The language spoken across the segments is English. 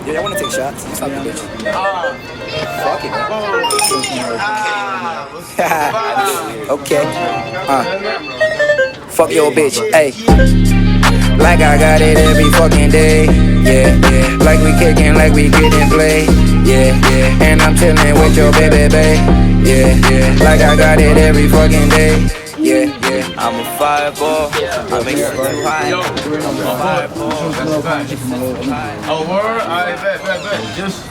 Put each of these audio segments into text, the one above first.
Yeah, I want to take shots. You stop the bitch. Fuck it, man. Okay. Fuck your bitch. Hey. Like I got it every fucking day. Yeah, yeah. Like we kicking, like we getting play. Yeah, yeah. And I'm chilling with your baby, babe. Yeah, yeah. Like I got it every fucking day. Yeah, yeah. I'm a fireball. I make it too high. I'm a fireball. Oh, word? I bet. Just,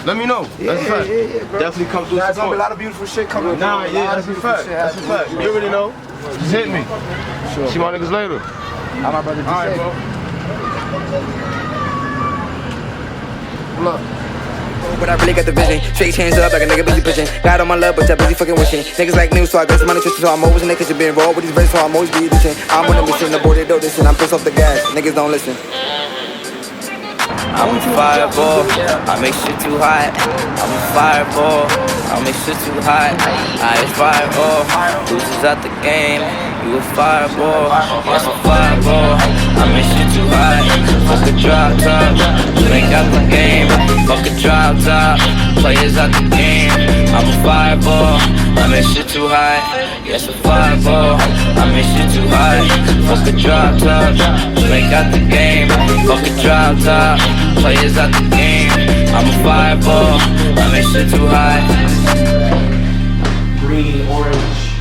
let me know. That's a fact. Definitely come through. There's gonna be a lot of beautiful shit coming. Nah, yeah, that's a fact. That's a fact. You already know. Just hit me. Sure. See my niggas later. How my brother just Alright, bro. Look. But I really got the vision. Straight hands up like a nigga busy pitching. God on my love, but y'all busy fucking wishing. Niggas like me, so I got some money twisted. So I'm always in the kitchen, been raw with these verses, so I'm always be edition. I'm on a mission, the boy they do this, and I'm pissed off the gas. Niggas don't listen. I'm a fireball, I make shit too hot. I'm a fireball, I make shit too hot. I is fireball, losers out the game. You a fireball, yes a fireball. I make shit too hot. Fuck a drop top, make out the game. Fuck a drop top, players out the game. I'm a fireball, I make shit too hot. Yes a fireball, I make shit too hot. Fuck a drop top, make out the game. Fuck a drop top. Players out the game, I'm a fireball, I make shit too high. Green, orange,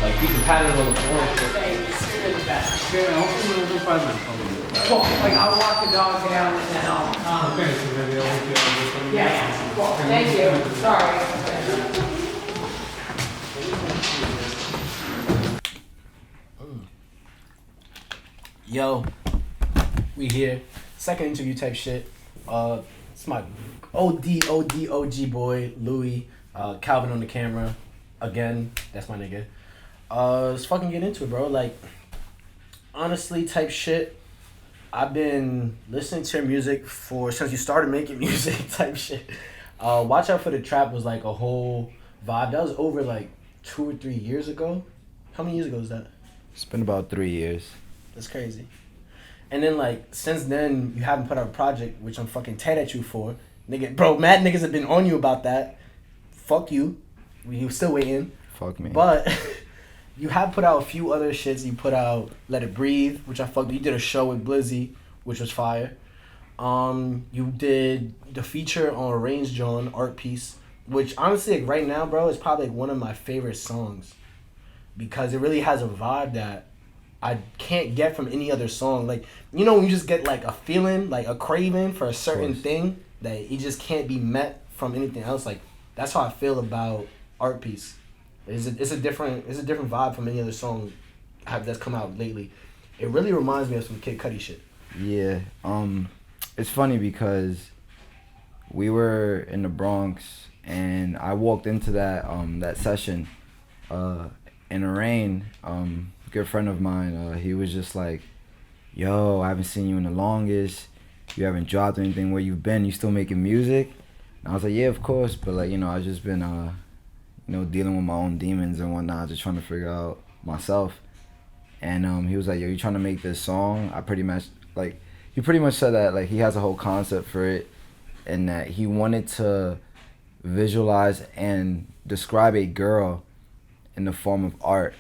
like you can pattern on the orange. Like I'll walk the dog down and then I'll. Okay, so maybe I'll look at this. Yeah. Well, thank you. Sorry. Yo, we here. Second interview type shit. It's my OG boy, Louis. Calvin on the camera. Again, that's my nigga. Let's fucking get into it, bro. Like, honestly, type shit. I've been listening to your music since you started making music type shit. Watch Out for the Trap was like a whole vibe. That was over like 2 or 3 years ago. How many years ago was that? It's been about 3 years. That's crazy. And then, like, since then, you haven't put out a project, which I'm fucking tight at you for. Nigga, bro, mad niggas have been on you about that. Fuck you. We still waiting. Fuck me. But you have put out a few other shits. You put out Let It Breathe, which I fucked with. You did a show with Blizzy, which was fire. You did the feature on Range John, Art Piece, which honestly, like, right now, bro, is probably like one of my favorite songs. Because it really has a vibe that I can't get from any other song. Like, you know when you just get like a feeling, like a craving for a certain thing that it just can't be met from anything else. Like, that's how I feel about Art Piece. It's a different vibe from any other song that's come out lately. It really reminds me of some Kid Cudi shit. Yeah. It's funny because we were in the Bronx and I walked into that session in the rain. Good friend of mine, he was just like, yo, I haven't seen you in the longest. You haven't dropped anything. Where you been? You still making music? And I was like, yeah, of course. But like, I've just been, dealing with my own demons and whatnot, just trying to figure out myself. And he was like, yo, you trying to make this song? He pretty much said that like he has a whole concept for it and that he wanted to visualize and describe a girl in the form of art.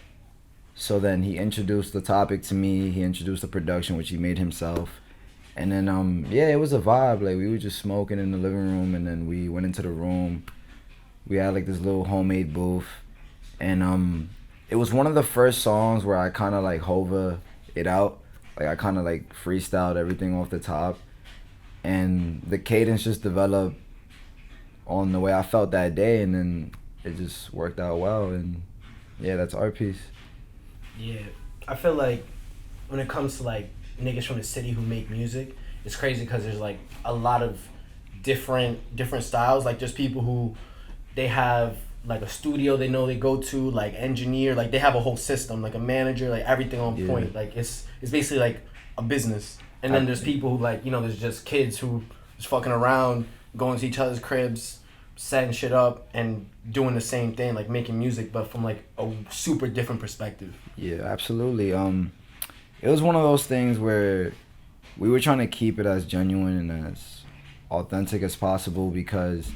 So then he introduced the topic to me. He introduced the production, which he made himself. And then, it was a vibe. Like, we were just smoking in the living room, and then we went into the room. We had, like, this little homemade booth. And it was one of the first songs where I kind of, like, hover it out. Like, I kind of, like, freestyled everything off the top. And the cadence just developed on the way I felt that day, and then it just worked out well. And, yeah, that's Art Piece. Yeah, I feel like when it comes to like niggas from the city who make music, it's crazy because there's like a lot of different styles. Like, there's people who they have like a studio they know they go to, like engineer, like they have a whole system, like a manager, like everything on point. Like it's basically like a business. And then there's people who like, there's just kids who just fucking around, going to each other's cribs, setting shit up and doing the same thing, like making music, but from like a super different perspective. Yeah, absolutely. It was one of those things where we were trying to keep it as genuine and as authentic as possible, because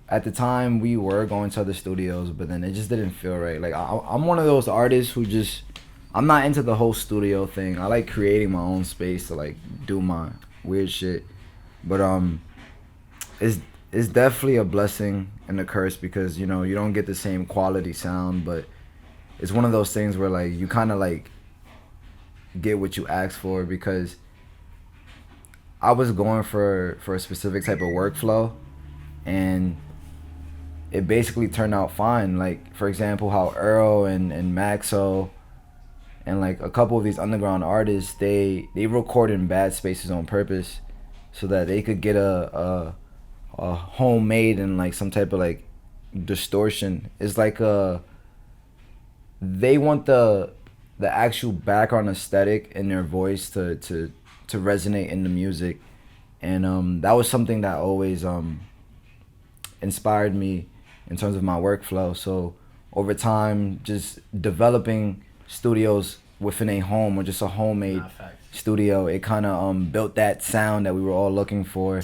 at the time we were going to other studios, but then it just didn't feel right. Like I'm one of those artists who just, I'm not into the whole studio thing. I like creating my own space to like do my weird shit. But it's definitely a blessing and a curse, because you know you don't get the same quality sound, but it's one of those things where like you kind of like get what you ask for, because I was going for a specific type of workflow, and it basically turned out fine. Like for example, how Earl and Maxo and like a couple of these underground artists, they record in bad spaces on purpose so that they could get a homemade and like some type of like distortion. It's like they want the actual background aesthetic in their voice to resonate in the music, and that was something that always inspired me in terms of my workflow. So over time, just developing studios within a home or just a homemade studio, it kind of built that sound that we were all looking for,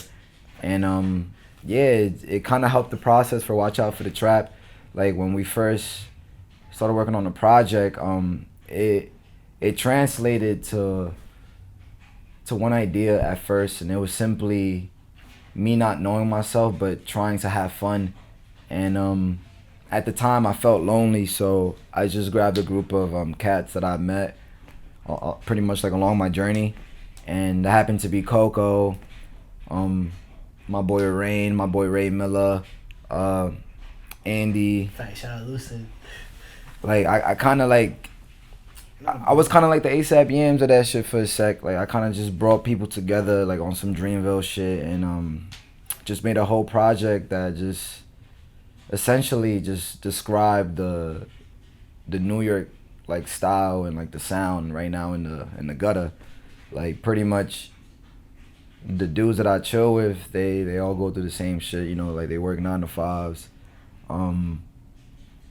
and yeah, it kind of helped the process for Watch Out for the Trap. Like when we first started working on the project, it translated to one idea at first, and it was simply me not knowing myself but trying to have fun. And at the time I felt lonely, so I just grabbed a group of cats that I met pretty much like along my journey, and that happened to be Coco, my boy Rain, my boy Ray Miller, Andy. Shout out Lucid. Like I kind of like, I was kind of like the ASAP Yams of that shit for a sec. Like I kind of just brought people together like on some Dreamville shit, and just made a whole project that just essentially just described the New York like style and like the sound right now in the gutter. Like pretty much the dudes that I chill with, they all go through the same shit, you know, like they work 9 to 5s.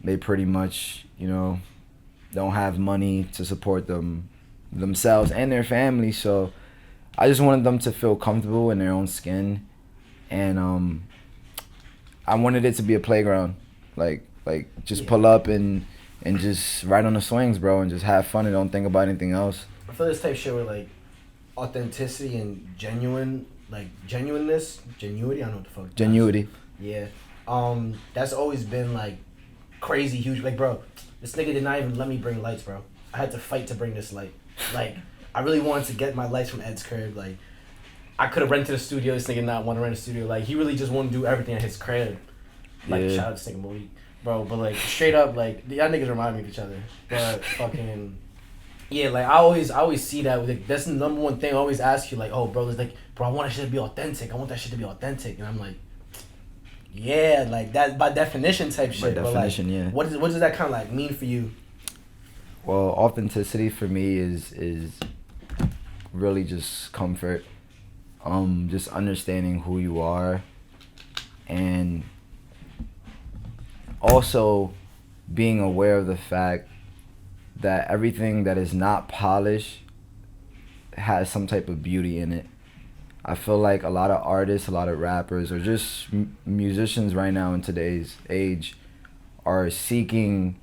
They pretty much, you know, don't have money to support themselves and their family, so I just wanted them to feel comfortable in their own skin, and I wanted it to be a playground, like just pull up and just ride on the swings, bro, and just have fun and don't think about anything else. I feel this type of shit where like authenticity and genuineness, genuity, I don't know what the fuck. Genuity. Yeah. That's always been like crazy huge. Like, bro, this nigga did not even let me bring lights, bro. I had to fight to bring this light. Like, I really wanted to get my lights from Ed's crib. Like, I could have rented a studio. This nigga not want to rent a studio. Like, he really just wanted to do everything at his crib. Like, yeah. Shout out to nigga Malik. Bro, but like, straight up, like, y'all niggas remind me of each other. But fucking, yeah, like, I always see that. Like, that's the number one thing I always ask you. Like, oh, bro, it's like, bro, I want that shit to be authentic. I want that shit to be authentic. And I'm like, yeah, like, that by definition type shit. By definition, but like, yeah. What does that kind of like mean for you? Well, authenticity for me is really just comfort. Just understanding who you are, and also being aware of the fact that everything that is not polished has some type of beauty in it. I feel like a lot of artists, a lot of rappers, or just musicians right now in today's age are seeking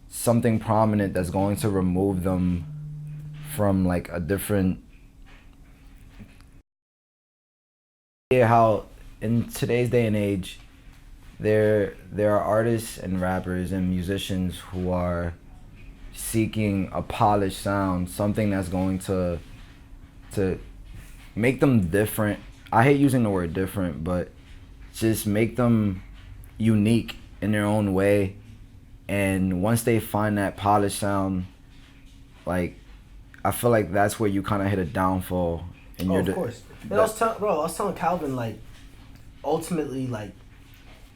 something prominent that's going to remove them from like a different... Yeah, how in today's day and age, there are artists and rappers and musicians who are seeking a polished sound, something that's going to make them different. I hate using the word different, but just make them unique in their own way. And once they find that polished sound, like, I feel like that's where you kind of hit a downfall. And of course. I was telling Calvin, like, ultimately, like,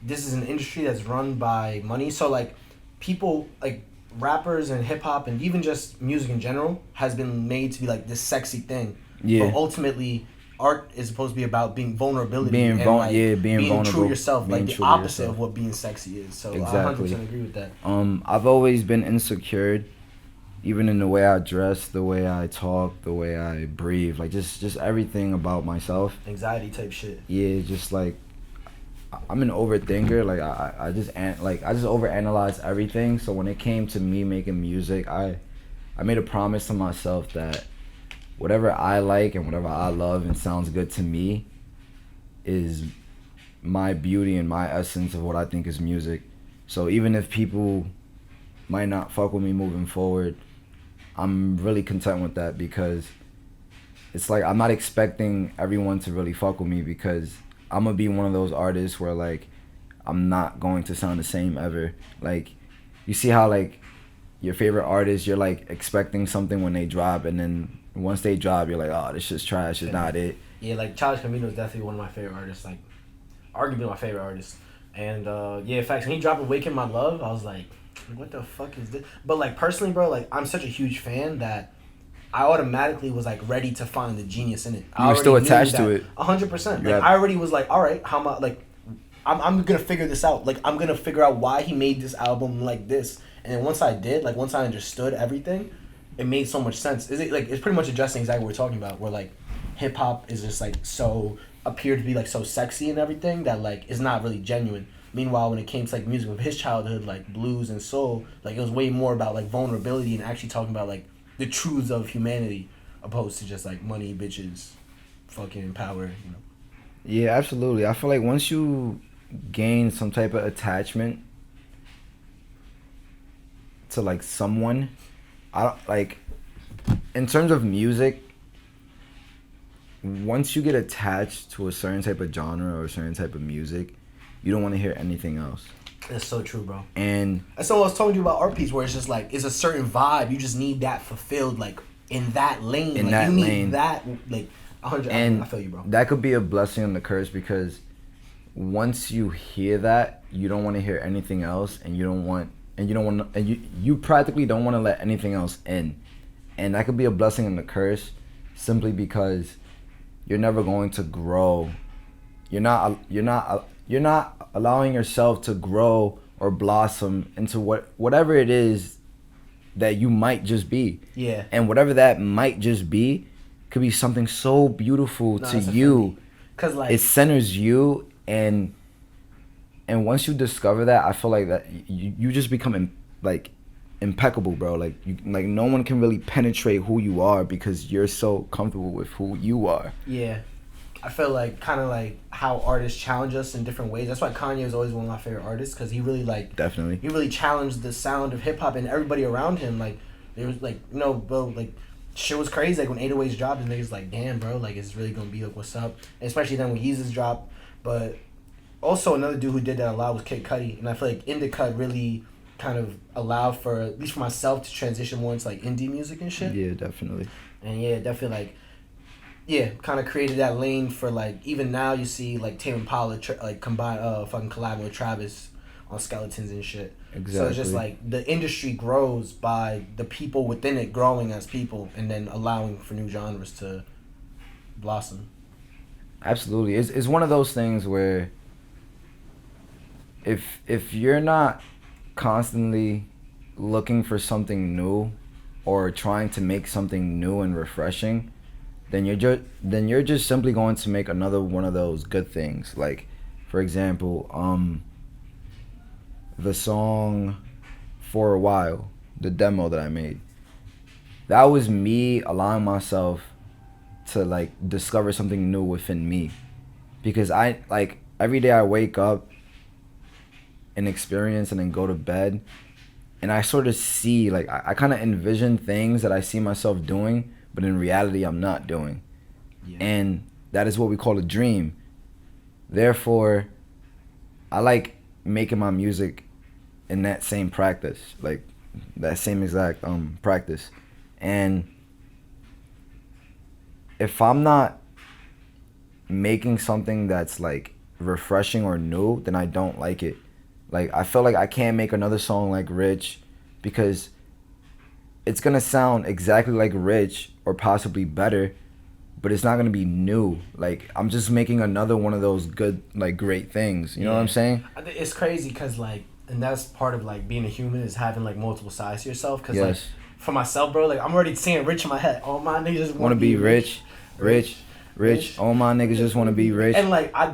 this is an industry that's run by money. So, like, people, like, rappers and hip-hop and even just music in general has been made to be, like, this sexy thing. Yeah. But ultimately, art is supposed to be about being vulnerability. Being vulnerable. Being vulnerable. True to yourself. Being like, the opposite of what being sexy is. So, exactly. I 100% agree with that. I've always been insecure even in the way I dress, the way I talk, the way I breathe, like just everything about myself. Anxiety type shit. Yeah, just like I'm an overthinker. Like I just overanalyze everything. So when it came to me making music, I made a promise to myself that whatever I like and whatever I love and sounds good to me is my beauty and my essence of what I think is music. So even if people might not fuck with me moving forward, I'm really content with that, because it's like I'm not expecting everyone to really fuck with me, because I'm gonna be one of those artists where like I'm not going to sound the same ever. Like you see how like your favorite artist, you're like expecting something when they drop, and then once they drop you're like, oh, this shit's trash, it's not it. Yeah, like Childish Gambino is definitely one of my favorite artists, like arguably my favorite artist. And yeah, in fact, when he dropped Awaken My Love, I was like, what the fuck is this? But like personally, bro, like I'm such a huge fan that I automatically was like ready to find the genius in it. You were still attached to it. 100%. Like I already was like, all right, how am I, like I'm gonna figure this out. Like I'm gonna figure out why he made this album like this. And then once I did, like once I understood everything, it made so much sense. Is it like it's pretty much addressing exactly what we're talking about, where like hip hop is just like so appeared to be like so sexy and everything that like is not really genuine. Meanwhile, when it came to like music of his childhood, like blues and soul, like it was way more about like vulnerability and actually talking about like the truths of humanity, opposed to just like money, bitches, fucking power, you know. Yeah, absolutely. I feel like once you gain some type of attachment to like someone, I don't like, in terms of music, once you get attached to a certain type of genre or a certain type of music, you don't want to hear anything else. That's so true, bro. And that's what I was telling you about art piece, where it's just like it's a certain vibe. You just need that fulfilled, like in that lane. In like, that you lane. Need that, like 100. And I feel you, bro. That could be a blessing and a curse, because once you hear that, you don't want to hear anything else, and you practically don't want to let anything else in. And that could be a blessing and a curse, simply because you're never going to grow. You're not allowing yourself to grow or blossom into whatever it is that you might just be. Yeah. And whatever that might just be could be something so beautiful to you. Cause like it centers you, and once you discover that, I feel like that you just become like impeccable, bro. Like like no one can really penetrate who you are, because you're so comfortable with who you are. Yeah. I feel like kind of like how artists challenge us in different ways. That's why Kanye is always one of my favorite artists, because he really like definitely he really challenged the sound of hip hop and everybody around him. Like there was like bro, like shit was crazy. Like when 808s dropped, and niggas like, damn, bro, like it's really gonna be like what's up. And especially then when Yeezus dropped. But also another dude who did that a lot was Kid Cudi, and I feel like Indica really kind of allowed for, at least for myself, to transition more into like indie music and shit. Yeah, definitely. And yeah, definitely like. Yeah, kind of created that lane for like, even now you see like Tame Impala like fucking collabing with Travis on Skeletons and shit. Exactly. So it's just like the industry grows by the people within it growing as people, and then allowing for new genres to blossom. Absolutely. It's one of those things where if you're not constantly looking for something new or trying to make something new and refreshing, then you're just simply going to make another one of those good things. Like, for example, the song For a While, the demo that I made, that was me allowing myself to like discover something new within me, because I like every day I wake up and experience and then go to bed, and I sort of see like I kind of envision things that I see myself doing, but in reality I'm not doing. Yeah. And that is what we call a dream. Therefore, I like making my music in that same practice, like that same exact practice. And if I'm not making something that's like refreshing or new, then I don't like it. Like I feel like I can't make another song like Rich, because it's gonna sound exactly like Rich or possibly better, but it's not gonna be new. Like I'm just making another one of those good, like great things. You know what I'm saying? It's crazy because like, and that's part of like being a human, is having like multiple sides to yourself. Because yes. like for myself, bro. Like I'm already saying rich in my head. All my niggas just Want to be rich. All my niggas just want to be rich. And like I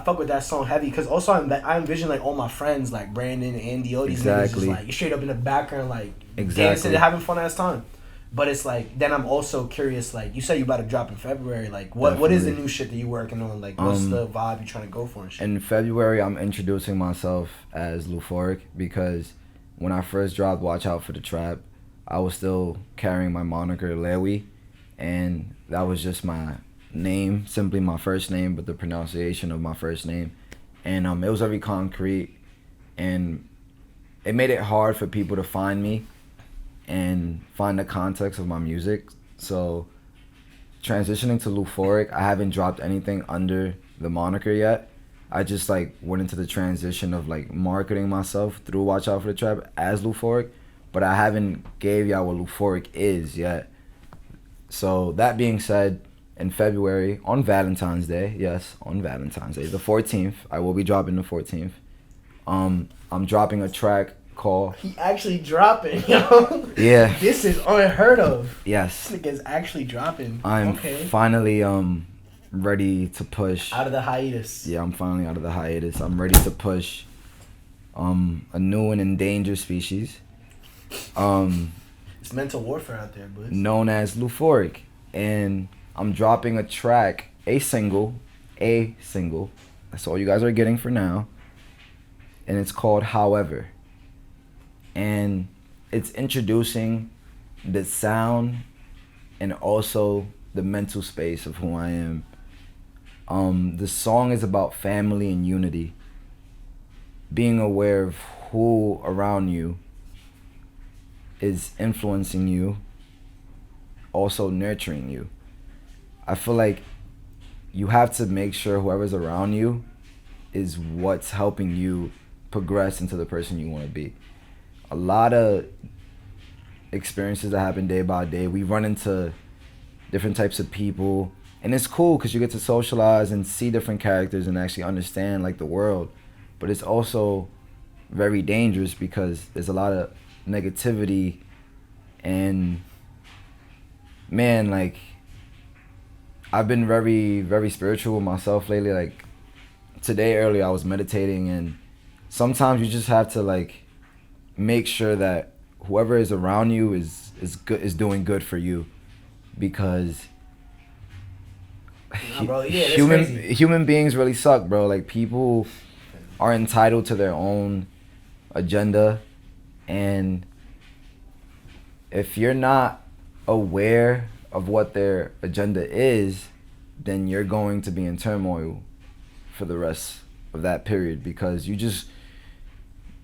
fuck with that song heavy because also I envision like all my friends like Brandon, Andy, all these niggas just like straight up in the background like dancing and having fun ass time. But it's like then I'm also curious. Like you said, you about to drop in February. Like what is the new shit that you working on? Like what's the vibe you trying to go for and shit? In February, I'm introducing myself as Luphoriccc because when I first dropped Watch Out for the Trap, I was still carrying my moniker Lewy, and that was just my name, simply my first name, but the pronunciation of my first name. And it was very concrete, and it made it hard for people to find me and find the context of my music. So transitioning to Luphoriccc, I haven't dropped anything under the moniker yet. I just like went into the transition of like marketing myself through Watch Out for the Trap as Luphoriccc, but I haven't gave y'all what Luphoriccc is yet. So that being said, in February, on Valentine's Day, yes, on Valentine's Day, the 14th, I will be dropping the 14th. I'm dropping a track called... He actually dropping, yo. Yeah. This is unheard of. Yes. This nigga's actually dropping. I'm finally ready to push. Out of the hiatus. Yeah, I'm finally out of the hiatus. I'm ready to push a new and endangered species. It's mental warfare out there, boys. Known as Luphoriccc. And I'm dropping a track, a single. That's all you guys are getting for now. And it's called However. And it's introducing the sound and also the mental space of who I am. The song is about family and unity. Being aware of who around you is influencing you, also nurturing you. I feel like you have to make sure whoever's around you is what's helping you progress into the person you want to be. A lot of experiences that happen day by day, we run into different types of people, and it's cool because you get to socialize and see different characters and actually understand like the world. But it's also very dangerous because there's a lot of negativity, and man, like I've been very, very spiritual with myself lately. Like today earlier I was meditating, and sometimes you just have to like make sure that whoever is around you is doing good for you, because human beings really suck, bro. Like people are entitled to their own agenda, and if you're not aware of what their agenda is, then you're going to be in turmoil for the rest of that period, because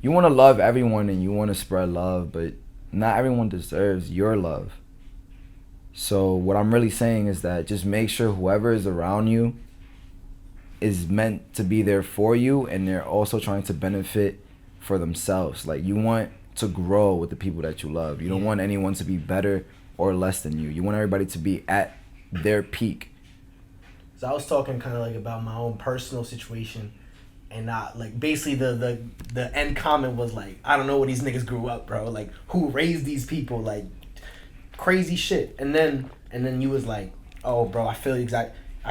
you want to love everyone and you want to spread love, but not everyone deserves your love. So what I'm really saying is that just make sure whoever is around you is meant to be there for you, and they're also trying to benefit for themselves. Like you want to grow with the people that you love. You don't want anyone to be better or less than you. You want everybody to be at their peak. So I was talking kind of like about my own personal situation, and not like basically the end comment was like, I don't know where these niggas grew up, bro. Like who raised these people? Like crazy shit. And then you was like, oh, bro, I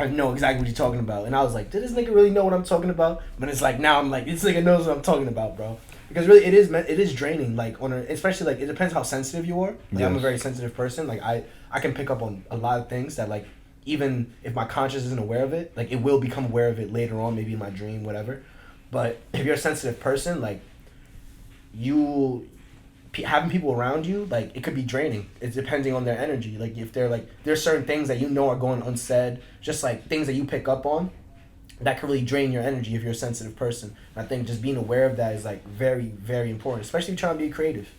know exactly what you're talking about. And I was like, did this nigga really know what I'm talking about? But it's like now I'm like, this nigga knows what I'm talking about, bro. Because really it is draining. Like especially like it depends how sensitive you are. Like yes. I'm a very sensitive person. Like I can pick up on a lot of things that like even if my conscious isn't aware of it, like it will become aware of it later on, maybe in my dream, whatever. But if you're a sensitive person, like having people around you, like it could be draining. It's depending on their energy. Like if they're like there's certain things that you know are going unsaid, just like things that you pick up on, that can really drain your energy if you're a sensitive person. And I think just being aware of that is like very, very important, especially if you're trying to be creative.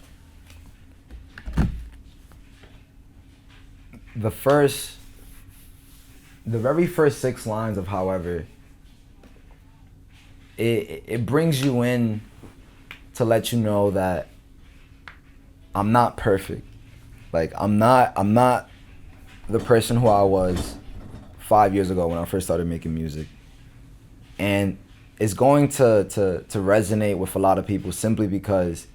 The very first 6 lines of However, it brings you in to let you know that I'm not perfect. Like I'm not the person who I was 5 years ago when I first started making music. And it's going to resonate with a lot of people simply because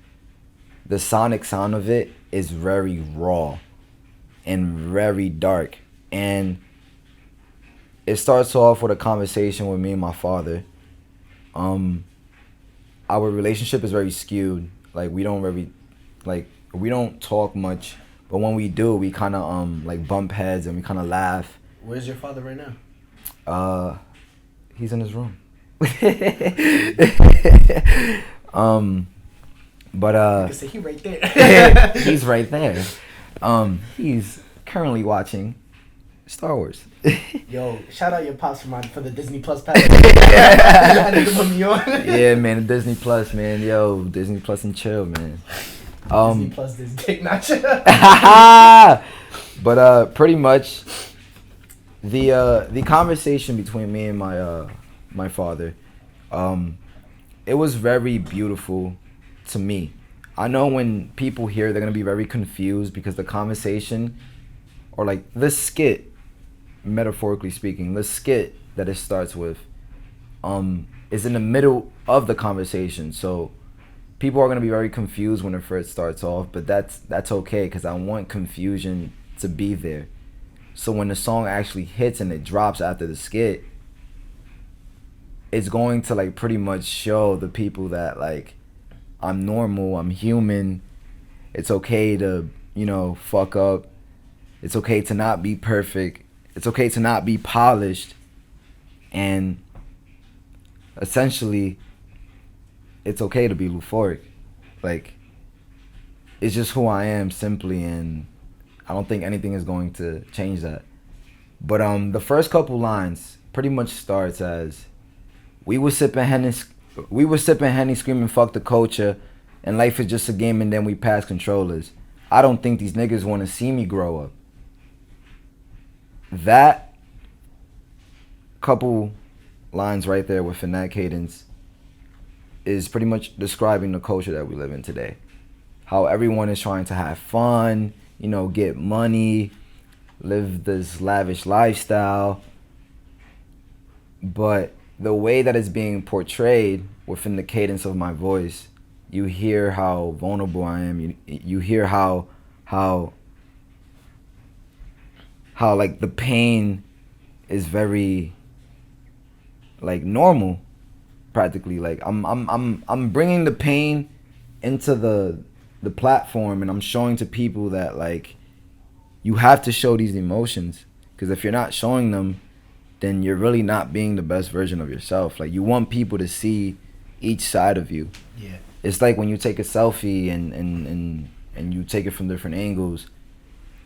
the sonic sound of it is very raw and very dark. And it starts off with a conversation with me and my father. Our relationship is very skewed. Like we don't talk much, but when we do, we kind of like bump heads and we kind of laugh. Where's your father right now? He's in his room. But I can say he right there. he's right there. He's currently watching Star Wars. Yo, shout out your pops for the Disney Plus package. Had to put me on. Yeah, man, Disney Plus, man. Yo, Disney Plus and chill, man. Disney Plus, Disney Dick Notch. But pretty much the conversation between me and my father, it was very beautiful to me. I know when people hear, they're gonna be very confused because the conversation, or like the skit, metaphorically speaking, the skit that it starts with, is in the middle of the conversation. So people are gonna be very confused when it first starts off, but that's okay because I want confusion to be there. So when the song actually hits and it drops after the skit, it's going to like pretty much show the people that like I'm normal, I'm human. It's okay to, fuck up. It's okay to not be perfect. It's okay to not be polished. And essentially, it's okay to be Luphoriccc. Like, it's just who I am simply, and I don't think anything is going to change that. But the first couple lines pretty much starts as, we were sipping Henny screaming fuck the culture, and life is just a game and then we pass controllers. I don't think these niggas want to see me grow up. That couple lines right there within that cadence is pretty much describing the culture that we live in today. How everyone is trying to have fun, get money, live this lavish lifestyle. But the way that it's being portrayed within the cadence of my voice, you hear how vulnerable I am. You hear how like the pain is very like normal, practically. Like I'm bringing the pain into the platform, and I'm showing to people that like you have to show these emotions, because if you're not showing them, then you're really not being the best version of yourself. Like, you want people to see each side of you. Yeah. It's like when you take a selfie and you take it from different angles,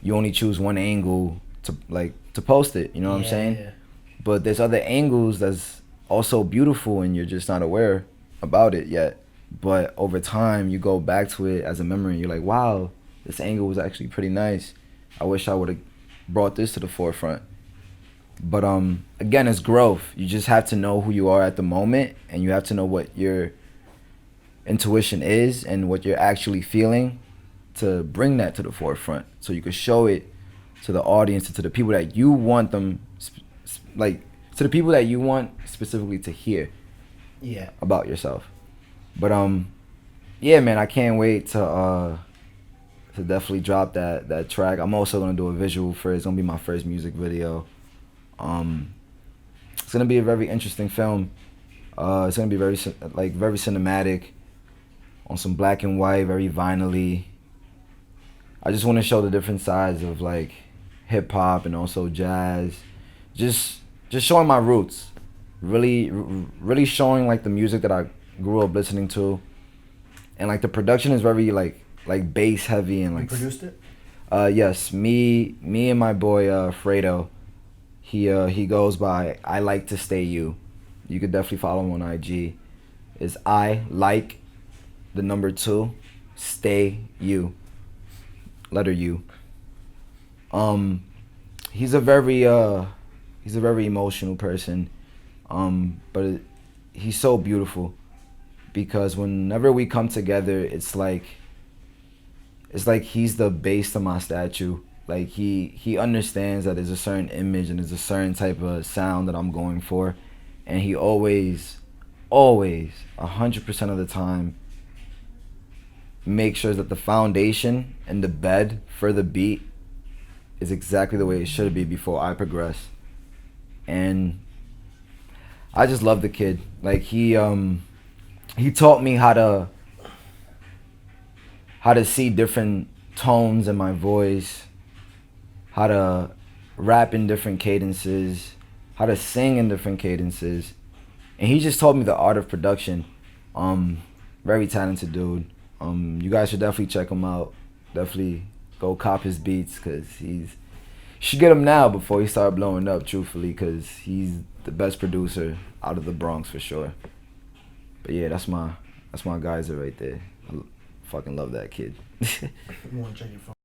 you only choose one angle to post it, you know what I'm saying? Yeah. But there's other angles that's also beautiful and you're just not aware about it yet. But over time, you go back to it as a memory and you're like, wow, this angle was actually pretty nice. I wish I would have brought this to the forefront. But again, it's growth. You just have to know who you are at the moment, and you have to know what your intuition is and what you're actually feeling to bring that to the forefront, so you can show it to the audience and to the people that you want them, to the people that you want specifically to hear about yourself. But yeah, man, I can't wait to definitely drop that track. I'm also gonna do a visual for it. It's gonna be my first music video. It's gonna be a very interesting film. It's gonna be very cinematic, on some black and white, very vinyl-y. I just want to show the different sides of like hip hop and also jazz. Just showing my roots. Really showing like the music that I grew up listening to, and like the production is very like bass heavy and like. You produced it? Yes, me and my boy Fredo. He goes by I Like to Stay You. You could definitely follow him on IG. It's I like the number 2 stay you. Letter U. He's a very emotional person. But he's so beautiful, because whenever we come together, it's like he's the base to my statue. Like he understands that there's a certain image and there's a certain type of sound that I'm going for, and he always 100% of the time make sure that the foundation and the bed for the beat is exactly the way it should be before I progress. And I just love the kid. Like he taught me how to see different tones in my voice, how to rap in different cadences, how to sing in different cadences. And he just taught me the art of production. Very talented dude. You guys should definitely check him out. Definitely go cop his beats, because you should get him now before he start blowing up, truthfully, because he's the best producer out of the Bronx for sure. But yeah, that's my geyser right there. I fucking love that kid. You want to check your phone?